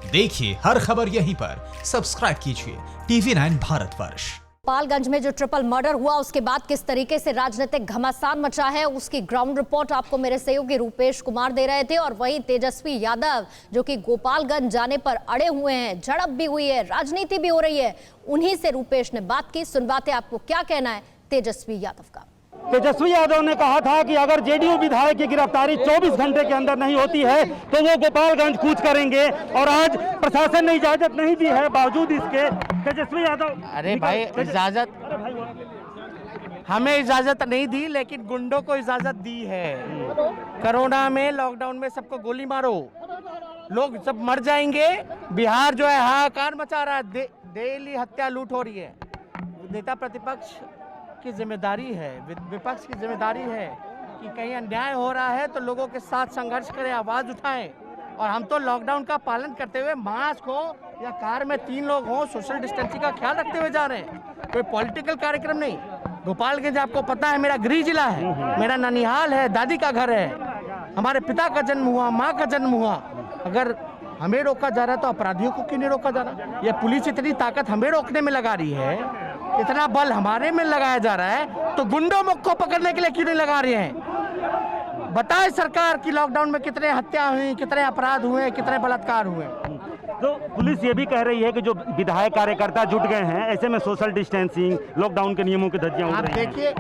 देखिए हर खबर यहीं पर, सब्सक्राइब कीजिए TV9 भारतवर्ष। गोपालगंज में जो ट्रिपल मर्डर हुआ उसके बाद किस तरीके से राजनीतिक घमासान मचा है, उसकी ग्राउंड रिपोर्ट आपको मेरे सहयोगी रूपेश कुमार दे रहे थे। और वहीं तेजस्वी यादव जो कि गोपालगंज जाने पर अड़े हुए हैं, झड़प भी हुई है, राजनीति भी हो रही है, उन्हीं से रूपेश ने बात की। सुनवाते आपको क्या कहना है तेजस्वी यादव का। तेजस्वी यादव ने कहा था कि अगर जेडीयू विधायक की गिरफ्तारी 24 घंटे के अंदर नहीं होती है तो वो गोपालगंज कूच करेंगे, और आज प्रशासन ने इजाजत नहीं दी है। बावजूद इसके तेजस्वी यादव, अरे भाई इजाजत, हमें इजाजत नहीं दी लेकिन गुंडों को इजाजत दी है। कोरोना में, लॉकडाउन में सबको गोली मारो, लोग सब मर जाएंगे। बिहार जो है हाहाकार मचा रहा है, डेली हत्या लूट हो रही है। नेता प्रतिपक्ष की जिम्मेदारी है, विपक्ष की जिम्मेदारी है कि कहीं अन्याय हो रहा है तो लोगों के साथ संघर्ष करें, आवाज उठाएं। और हम तो लॉकडाउन का पालन करते हुए मास्क हो या कार में 3 लोग हों, सोशल डिस्टेंसिंग का ख्याल रखते हुए जा रहे हैं। कोई पॉलिटिकल कार्यक्रम नहीं। गोपालगंज आपको पता है मेरा गृह जिला है, मेरा ननिहाल है, दादी का घर है, हमारे पिता का जन्म हुआ, माँ का जन्म हुआ। अगर हमें रोका जा रहा है तो अपराधियों को क्यों नहीं रोका जा रहा? यह पुलिस इतनी ताकत हमें रोकने में लगा रही है, इतना बल हमारे में लगाया जा रहा है, तो गुंडों को पकड़ने के लिए क्यों नहीं लगा रहे हैं? बताए सरकार कि लॉकडाउन में कितने हत्या हुई, कितने अपराध हुए, कितने बलात्कार हुए। तो पुलिस ये भी कह रही है कि जो विधायक कार्यकर्ता जुट गए हैं, ऐसे में सोशल डिस्टेंसिंग, लॉकडाउन के नियमों की धज्जियां उड़ रही हैं। देखिए,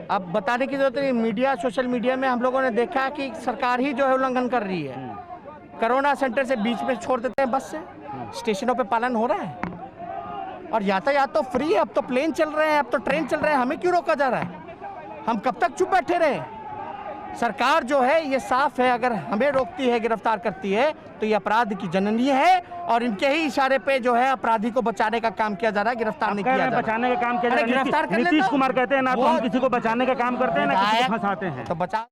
अब बताने की जरूरत नहीं। मीडिया, सोशल मीडिया में हम लोगों ने देखा कि सरकार ही जो है उल्लंघन कर रही है। कोरोना सेंटर से बीच में छोड़ देते हैं बस से, स्टेशनों पे पालन हो रहा है। और यातायात तो फ्री है, अब तो प्लेन चल रहे हैं, अब तो ट्रेन चल रहे हैं, हमें क्यों रोका जा रहा है? हम कब तक चुप बैठे रहे? सरकार जो है ये साफ है, अगर हमें रोकती है, गिरफ्तार करती है तो ये अपराध की जननी है, और इनके ही इशारे पे जो है अपराधी को बचाने का काम किया जा रहा है, गिरफ्तार नहीं किया जा रहा। बचाने का काम किया जा रहा है। गिरफ्तार कर नीतीश कुमार कहते हैं ना तो हम किसी को बचाने का काम करते हैं ना किसी को फंसाते हैं। तो बचा।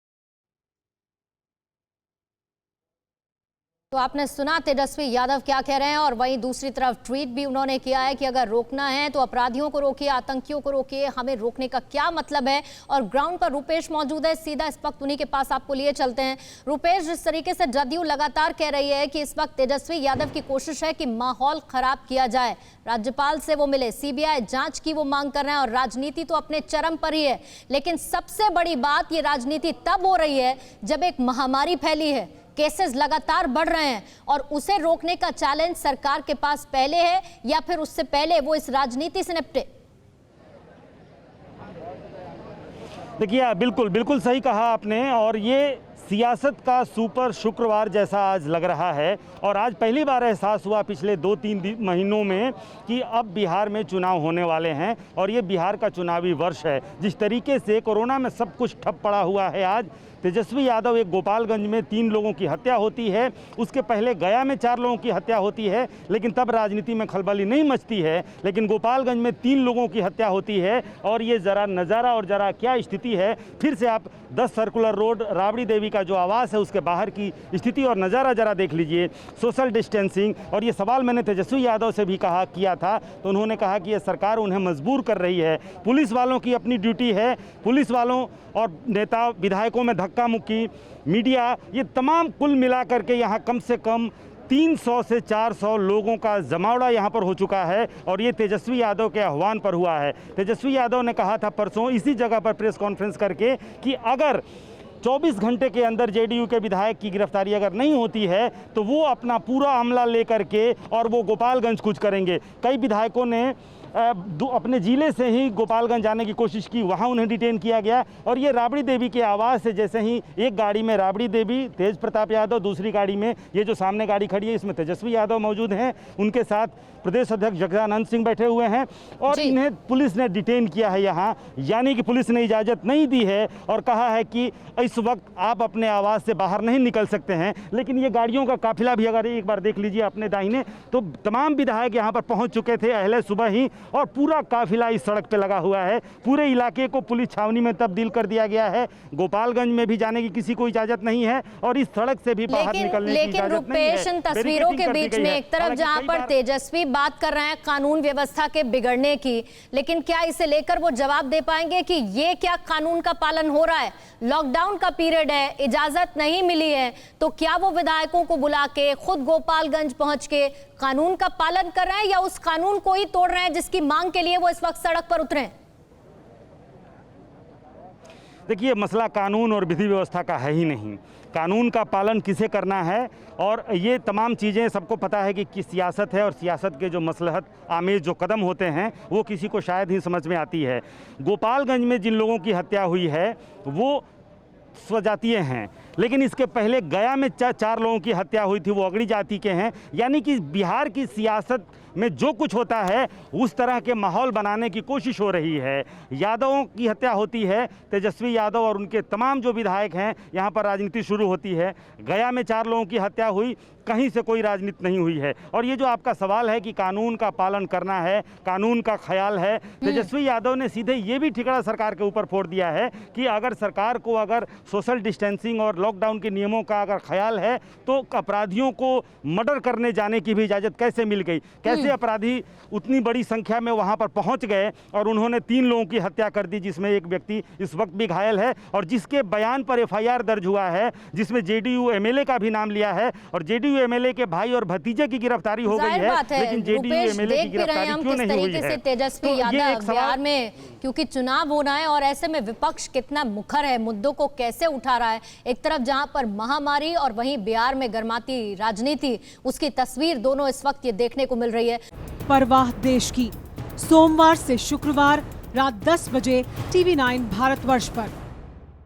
तो आपने सुना तेजस्वी यादव क्या कह रहे हैं। और वहीं दूसरी तरफ ट्वीट भी उन्होंने किया है कि अगर रोकना है तो अपराधियों को रोकिए, आतंकियों को रोकिए, हमें रोकने का क्या मतलब है। और ग्राउंड पर रूपेश मौजूद है, सीधा इस वक्त उन्हीं के पास आपको लिए चलते हैं। रूपेश, जिस तरीके से जदयू लगातार कह रही है कि इस वक्त तेजस्वी यादव की कोशिश है कि माहौल खराब किया जाए, राज्यपाल से वो मिले, सीबीआई जांच की वो मांग कर रहे हैं, और राजनीति तो अपने चरम पर ही है। लेकिन सबसे बड़ी बात, ये राजनीति तब हो रही है जब एक महामारी फैली है, केसेस लगातार बढ़ रहे हैं, और उसे रोकने का चैलेंज सरकार के पास पहले है या फिर उससे पहले वो इस राजनीति से निपटे। देखिए, बिल्कुल सही कहा आपने। और ये सियासत का सुपर शुक्रवार जैसा आज लग रहा है। और आज पहली बार एहसास हुआ पिछले 2-3 महीनों में कि अब बिहार में चुनाव होने वाले हैं, और ये बिहार का चुनावी वर्ष है। जिस तरीके से कोरोना में सब कुछ ठप पड़ा हुआ है, आज तेजस्वी यादव, एक गोपालगंज में 3 लोगों की हत्या होती है, उसके पहले गया में 4 लोगों की हत्या होती है, लेकिन तब राजनीति में खलबली नहीं मचती है। लेकिन गोपालगंज में 3 लोगों की हत्या होती है, और ये ज़रा नज़ारा और ज़रा क्या स्थिति है। फिर से आप 10 सर्कुलर रोड, राबड़ी देवी का जो आवास है उसके बाहर की स्थिति और नज़ारा ज़रा देख लीजिए। सोशल डिस्टेंसिंग, और ये सवाल मैंने तेजस्वी यादव से भी किया था, तो उन्होंने कहा कि ये सरकार उन्हें मजबूर कर रही है। पुलिस वालों की अपनी ड्यूटी है, पुलिस वालों और नेता विधायकों में धक्का मुक्की, मीडिया, ये तमाम कुल मिलाकर के यहाँ कम से कम 300 से 400 लोगों का जमावड़ा यहाँ पर हो चुका है, और ये तेजस्वी यादव के आह्वान पर हुआ है। तेजस्वी यादव ने कहा था परसों इसी जगह पर प्रेस कॉन्फ्रेंस करके कि अगर 24 घंटे के अंदर जेडीयू के विधायक की गिरफ्तारी अगर नहीं होती है तो वो अपना पूरा अमला लेकर के और वो गोपालगंज कूच करेंगे। कई विधायकों ने अपने जिले से ही गोपालगंज जाने की कोशिश की, वहां उन्हें डिटेन किया गया। और ये राबड़ी देवी के आवास से जैसे ही एक गाड़ी में राबड़ी देवी, तेज प्रताप यादव, दूसरी गाड़ी में ये जो सामने गाड़ी खड़ी है इसमें तेजस्वी यादव मौजूद हैं, उनके साथ प्रदेश अध्यक्ष जगदानंद सिंह बैठे हुए हैं, और इन्हें पुलिस ने डिटेन किया है यहाँ। यानी कि पुलिस ने इजाज़त नहीं दी है और कहा है कि इस वक्त आप अपने आवास से बाहर नहीं निकल सकते हैं। लेकिन ये गाड़ियों का काफिला भी अगर एक बार देख लीजिए अपने दाहिने, तो तमाम विधायक यहाँ पर पहुँच चुके थे अहले सुबह ही, और पूरा काफिला इस सड़क पे लगा हुआ है। पूरे इलाके को पुलिस छावनी में तब्दील कर दिया गया है। गोपालगंज में भी जाने की किसी को इजाजत नहीं है और इस सड़क से भी बाहर निकलने की इजाजत नहीं है। लेकिन रुपेश, इन तस्वीरों के बीच में एक तरफ जहां पर तेजस्वी बात कर रहे हैं कानून व्यवस्था के बिगड़ने की, लेकिन क्या इसे लेकर वो जवाब दे पाएंगे कि ये क्या कानून का पालन हो रहा है? लॉकडाउन का पीरियड है, इजाजत नहीं मिली है, तो क्या वो विधायकों को बुला के खुद गोपालगंज पहुंच के कानून का पालन कर रहे हैं या उस कानून को ही तोड़ रहे हैं जिसकी मांग के लिए वो इस वक्त सड़क पर उतरे हैं? देखिए, मसला कानून और विधि व्यवस्था का है ही नहीं। कानून का पालन किसे करना है और ये तमाम चीज़ें सबको पता है कि सियासत है और सियासत के जो मसलहत आमेज जो कदम होते हैं वो किसी को शायद ही समझ में आती है। गोपालगंज में जिन लोगों की हत्या हुई है वो स्वजातीय हैं, लेकिन इसके पहले गया में 4 लोगों की हत्या हुई थी, वो अगड़ी जाति के हैं। यानी कि बिहार की सियासत में जो कुछ होता है उस तरह के माहौल बनाने की कोशिश हो रही है। यादवों की हत्या होती है, तेजस्वी यादव और उनके तमाम जो विधायक हैं यहाँ पर राजनीति शुरू होती है। गया में 4 लोगों की हत्या हुई, कहीं से कोई राजनीति नहीं हुई है। और ये जो आपका सवाल है कि कानून का पालन करना है, कानून का ख्याल है, तेजस्वी यादव ने सीधे ये भी ठिकरा सरकार के ऊपर फोड़ दिया है कि अगर सरकार को अगर सोशल डिस्टेंसिंग और लॉकडाउन के नियमों का अगर ख्याल है तो अपराधियों को मर्डर करने जाने की भी इजाज़त कैसे मिल गई? कैसे अपराधी उतनी बड़ी संख्या में वहाँ पर पहुँच गए और उन्होंने 3 लोगों की हत्या कर दी, जिसमें एक व्यक्ति इस वक्त भी घायल है और जिसके बयान पर FIR दर्ज हुआ है, जिसमें JDU MLA का भी नाम लिया है और JDU MLA के भाई और भतीजे की गिरफ्तारी हो गई है, लेकिन JDU MLA की गिरफ्तारी क्यों नहीं हुई है? तेजस्वी यादव बिहार में क्योंकि चुनाव होना है और ऐसे में विपक्ष कितना मुखर है, मुद्दों को कैसे उठा रहा है। एक तरफ जहां पर महामारी और वहीं बिहार में गर्माती राजनीति, उसकी तस्वीर दोनों इस वक्त ये देखने को मिल रही है। परवाह देश की, सोमवार से शुक्रवार रात 10 बजे TV9 भारतवर्ष पर।